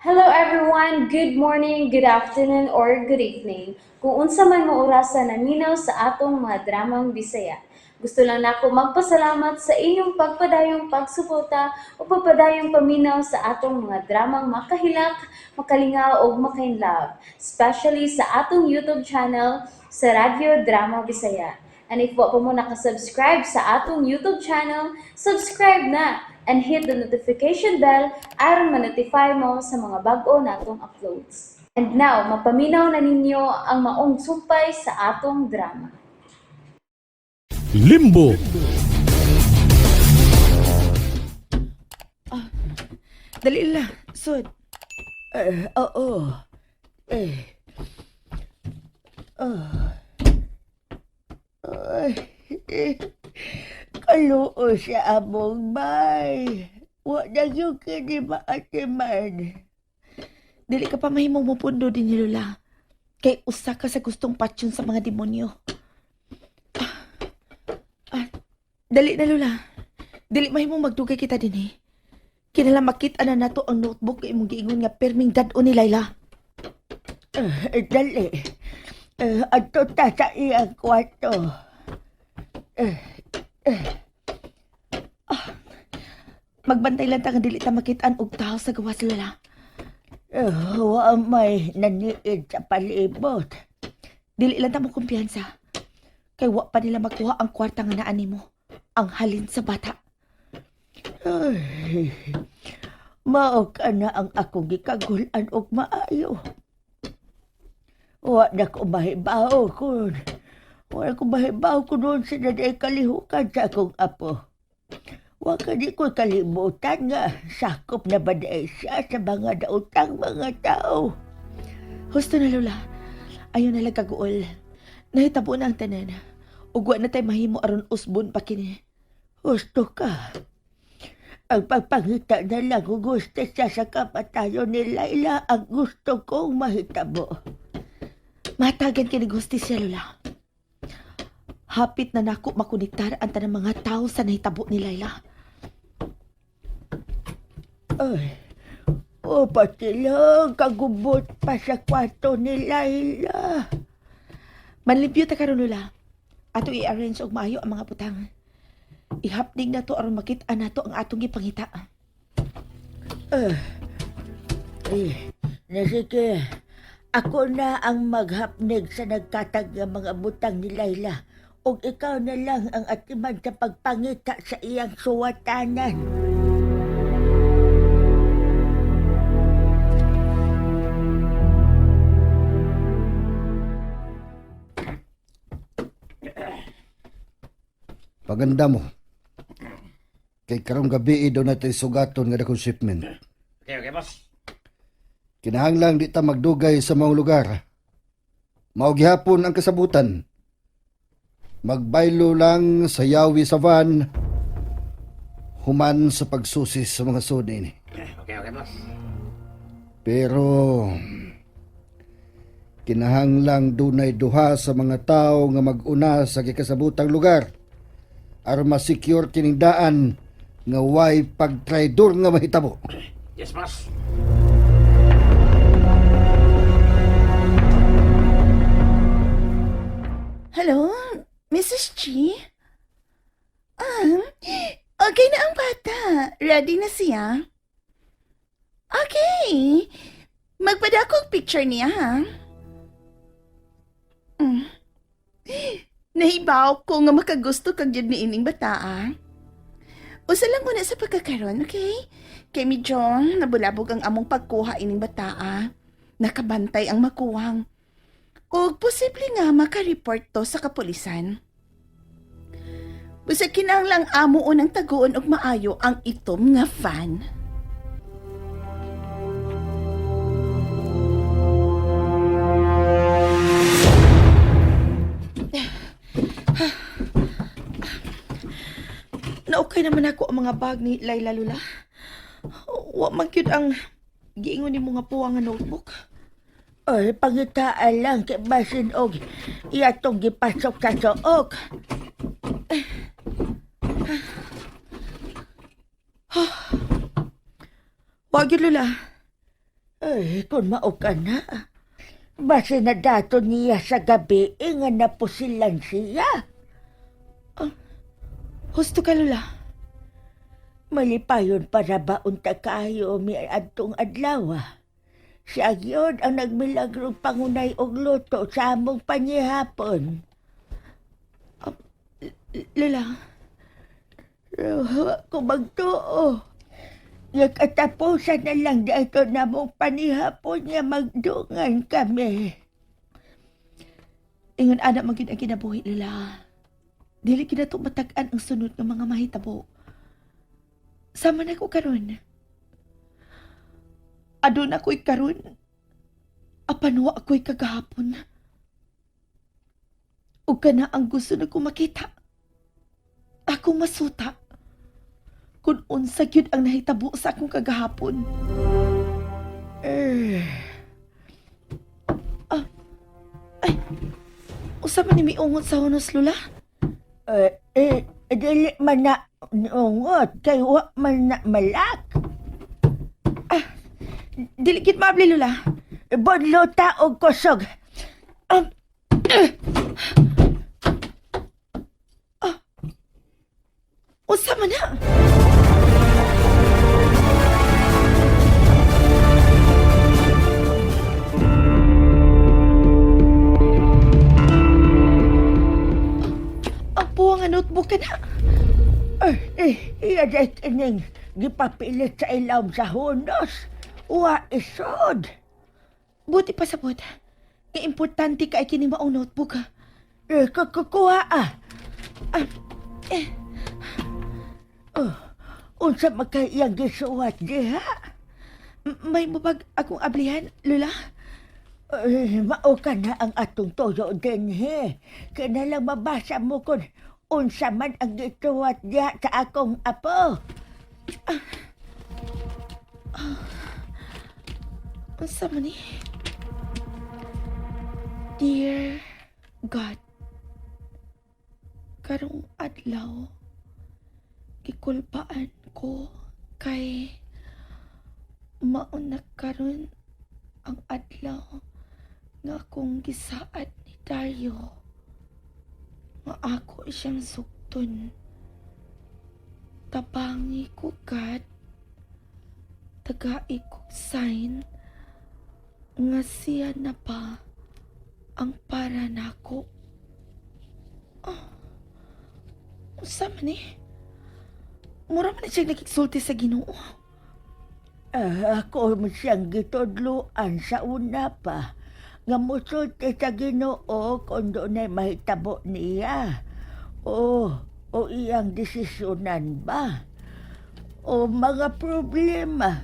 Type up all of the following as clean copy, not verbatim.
Hello everyone, good morning, good afternoon, or good evening. Kung unsa man mo orasan naminaw sa atong mga dramang Bisaya. Gusto lang nako magpasalamat sa inyong pagpadayong pagsuporta o pagpadayong paminaw sa atong mga dramang makahilak, makalingaw o makainlove, especially sa atong YouTube channel sa Radyo Drama Bisaya. And if wa pa mo nakasubscribe sa atong YouTube channel, subscribe na and hit the notification bell aron ma-notify mo sa mga bag-o natong uploads. And now, mapaminaw na ninyo ang maong sumpay sa atong drama. Limbo. Dali lang, Sud. Oo. Eh. Ay. Kaluo siya among bay. Wa na yung kini maatiman. Dili ka pa mahimong mupundo din ni Lula. Kay usa ka sa gustong patsyon sa mga demonyo. Dali na, Lula. Dili mahimong magdugay kita din eh. Kinala makita na nato ang notebook kay imong giingon nga perming dad-o ni Layla. Dali. Adto ta sa iyang kwarto. Magbantay lang ta nga dili ta makitaan og taho sa gawas, Lula. Wa may naniid sa palibot. Dili lang ta mo kumpiyansa. Kay wa pa nila makuha ang kwarta nga naa nimo. Ang halin sa bata. Ay, mao ka na ang akong gikagulan og maayo. Wa na ko mahibaw kun. Wa ko mahibaw kun doon sila na kalihukan sa akong apo. Wa ka di ko kalimutan nga sakop na ba siya sa mga daotang mga tao. Husto na, Lola. Ayaw na lang kaguol. Nahitabo na ang tanan. Ug wa na tay mahimo aron usbon pa kini. Husto ka. Ang pagpangita na lang kung gusto siya sa kapatayon ni Layla ang gusto kong mahitabo. Matagan kini gusti siya, Lola. Hapit na nako makonektar ang tanang mga tao sa nahitabo ni Layla. Ay, pati lang kagubot pa sa kwarto ni Layla. Manlimpyo ta karon, Lola. Ato i-arrange og maayo ang mga putang. Ihapning na to aron makita na to ang atong gipangita. Sige. Ako na ang maghapnig sa nagkatag nga mga butang ni Layla. Og ikaw na lang ang atiman sa pagpangita sa iyang suwatanan. Paganda mo. Kay karong gabi daw natin sugaton nga dakong shipment. Okay, boss. Kinahanglang di ta magdugay sa mga lugar. Mao gihapon ang kasabutan. Magbaylo lang sa yawi sa van. Human sa pagsusis sa mga suni ni. Okay, boss. Pero kinahanglang dunay duha sa mga tao nga mag-una sa gikasabutang lugar aron ma-secure kining daan nga way pagtraidor nga mahitabo. Yes, boss. Hello, Mrs. G? Okay na ang bata. Ready na siya? Okay. Magpadakog picture niya, ha? Nahibaw ko nga makagusto kag jud ni ining bata, ah. Usa lang muna sa pagkakaroon, okay? Kay medyo nabulabog ang among pagkuha ining bata, ah. Nakabantay ang makuwang. O posible nga makareport to sa kapulisan. Busa kinahanglang amo unang taguon og maayo ang itom nga fan. Na-okay naman ako ang mga bag ni Layla, Lula. Wa man gyud ang giingon nimo nga puwang nga notebook. Ay, pangitaan lang kay basin og iyatong gipasok sa sook. Wag yun, Lula. Ay, kung mao ka na. Basi na dato niya sa gabi, nga napusilan siya. Husto ka, Lola. Malipayon para baunta kayo mi adtong adlaw. Siya yun ang nagmilagrong pangunay og luto sa among panyihapon. Lola, Kung magtuo. Nagkatapusan na lang dito na mong panihapon niya magdungan kami. ingon anak magid ang kinabuhi, Lola. Dili kina to matag-an ang sunod ng mga mahitabo. Sama na ko karon. Adun ako'y karon. Apanwa ako'y kagahapon. O ka na ang gusto na ko makita. Akong masuta. Kung unsa gyud ang nahitabo sa akong kagahapon. Ay, usa man ni miungot sa hunos, Lola? Dili man na ungot, kay wa man na malak. Dili gid maabli, Lola. Bodlo ta og kusog. Usa man na. Ang buwang nga notebook ka na. Iya day kining gipapilit sa ilawom sa hunos. Wa isod. Buti pa sabot. Nga importante ka ay kini maong notebook ha. Kukuha unsa makayang gisuwat diha? May mabag akong ablihan, Lola? Mao ka na ang atong toyo din he. Kaya lang mabasa mo kung unsa man ang gisuwat diha sa akong apo. Unsa man ni? Dear God, karong adlaw, gikulpaan ko kay mauna karon ang adlaw nga akong gisaad ni Dario nga ako siyang sukton. Tabangi ko, God, tagai ko sign nga siya na pa ang para nako. Unsa man ni? Mura man na siya nagigsulti sa Ginoo. Ako mo siyang gitudluan sa una pa. Nga musulti sa Ginoo kung doon ay mahitabo niya. O iyang desisyonan ba? O mga problema.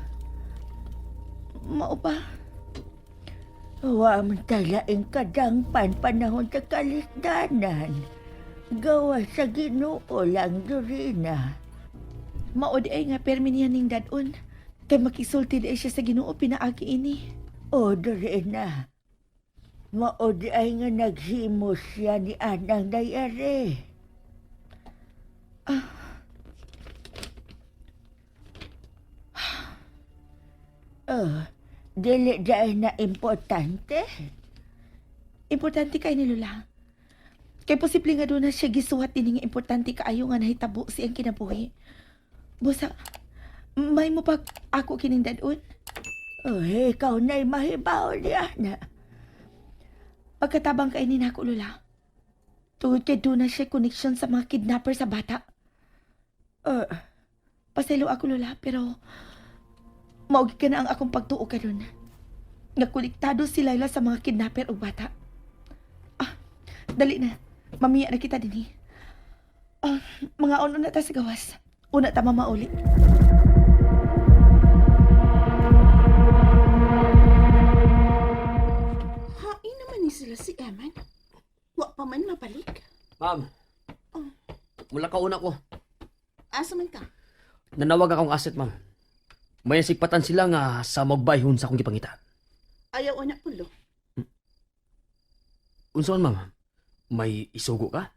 Mao ba? Wa man talaing kadangpan panahon sa kalisdanan. Gawa sa Ginoo lang, Dorina. Mao di ay nga permi niya ning dadon. Kay makisulti di ay siya sa Ginoo pinaagi ini. O, Dorina. Mao di ay nga naghimo siya ni Anang Dayare. Dili dahil na importante. Importante kay ni Lola. Kay posible nga doon na siya gisuwat din nga importante kaayo nga nahitabo siyang kinabuhi. Busa, may mo pag ako kining dadon? Ikaw na'y mahibaw niya na. Pagkatabang kay ni nako, Lola. Tungod kay doon na siya connection sa mga kidnapper sa bata. Paselo ako, Lola, pero maugi ka na ang akong pagtuo karon. Nakuliktado si Laila sa mga kidnapper o bata. Dali na. Mamiya na kita din mga ono na ta sa gawas. Una ta mamauli. Hain naman ni sila si Eman. Wa pa man mabalik. Ma'am. Mula ka una ko. Asa man ka? Nanawag akong asset, ma'am. May sikpatan sila nga sa magbayhon sa akong gipangita. Ayaw anak pulo. Unsaon, ma'am? May isugo ka?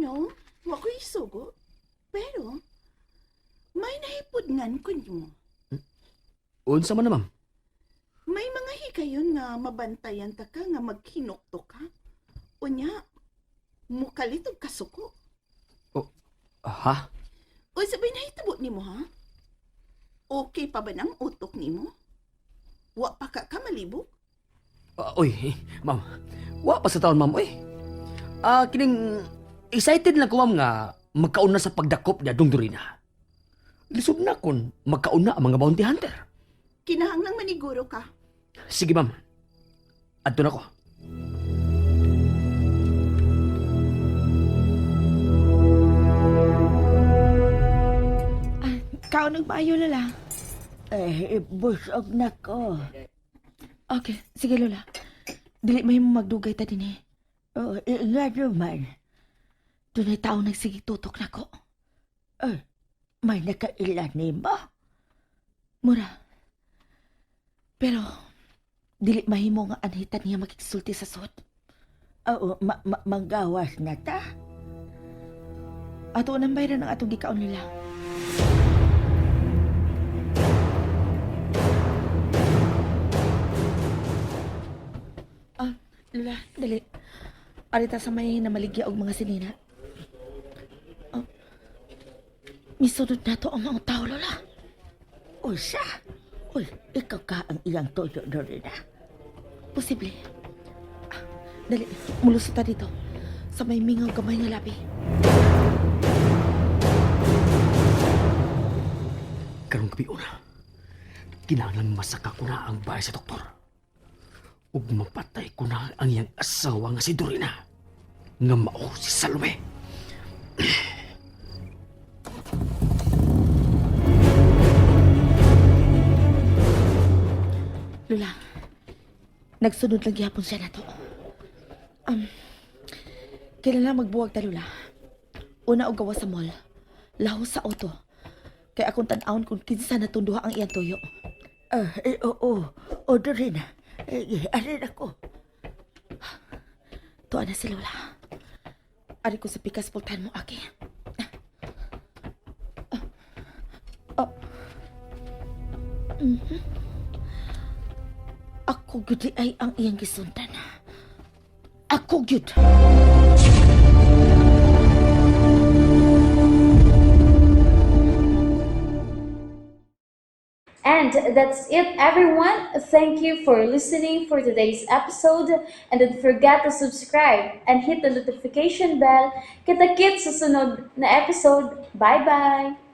No, wa ko isugo. Pero, may nahipod ngan ko mo. Unsa man na, ma'am? nga mabantayan ta ka nga maghinukto ka. Unya, mukalitog kasuko. Ha? O sabay na hitabo nimo ha? Okay pa ba ng utok nimo? Wa pa ka malibog? Uy, ma'am. Wa pa sa taon, ma'am. Uy. Kining excited lang ko, ma'am, nga magkauna sa pagdakop niya dong Dorina. Lisod na kon magkauna ang mga bounty hunter. Kinahanglang maniguro ka. Sige, ma'am. Adto na ko. Kaunog maayo, Lola. Busog na ko. Okay, sige, Lola. Dili may mo magdugay ta din eh. Nga naman. Doon ay tao nagsige tutok na ko. May nakailan ni mo? Mura. Pero, dili mahimo nga anhitan niya magkisulti sa sud. Oo, manggawas na ta? Ato nang bayran ang atong gikaon nila. Lola, dali. Arita sa may namaligya og mga sinina. Misunod na to ang mga tao, Lola. Usa? Uy, ikaw ka ang iyang toyo, Dorina. Posible. Dali, mulusot ta dito. Sa may mingaw gamay nga labi. Karong gabi una. Kinahanglan masaka ko na ang bahay sa doktor. Ug mapatay ko na ang iyang asawa nga si Dorina. Nga mao si Salome. Lola, nagsunod lang gihapon siya na to. Kailangan magbuwag ta, Lola. Una og gawa sa mall. Lahos sa auto. Kay akong tan-awon kung kinsa natunduha ang iyang tuyo. Oo. O, Dorina. Arin ako. Tuwa na si Lola. Ari ko sa pikas pultan mo, Aki. Ako gudi ay ang iyang gisundan. Ako gyud. And that's it, everyone. Thank you for listening for today's episode. And don't forget to subscribe and hit the notification bell. Kita-kits sa sunod na episode. Bye-bye!